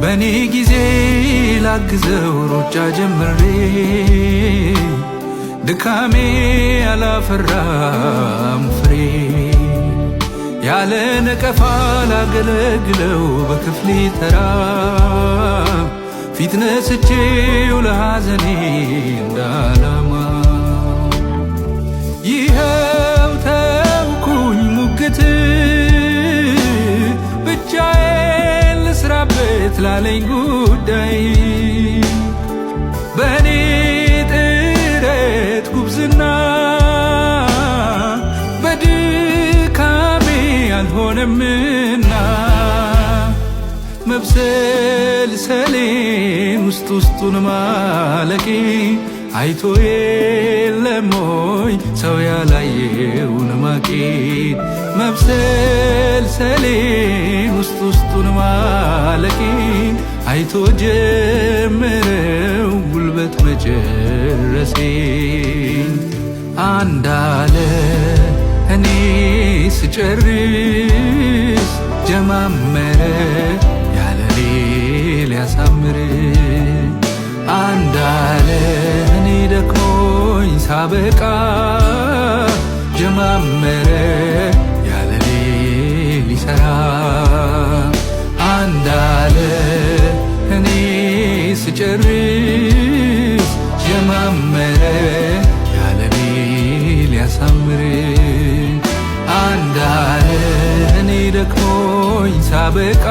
በኔ ጊዜ ላግዘው ሩጫ ጀምሬ ድካሜ አላፈራም ፍሬ ያለ ነቀፋ ላገለግለው በክፍሌ ተራ ፊት ነስቼው ለሐዘኔ እንዳላማ ይኸው ተውኩኝ ሙግት ብቻዬን ልስራበት ላለኝ ጉዳይ በኔ ጥረት ጉብዝና በድካሜ አልሆነምና መብሰልሰሌን ውስጡን ማለቄ አይቶ የለሞይ ሰው ያላየውን ማቄ መብሰልሰሌን ውስጡን ማለቄ አይቶ ጀመረው ጉልበት መጨረሴ አንዳለ እኔ ስጨርስ ጀማመረ ያለሌ ሊያሳምር አንዳለ እኔ ደክሞኝ ሳበቃ ጀማመረ ያለሌ ሊሰራ አንዳለ እኔ ስጨርስ ጀማመረ ያለሌ ሊያሳምር አንዳለ እኔ ደክሞኝ ሳበቃ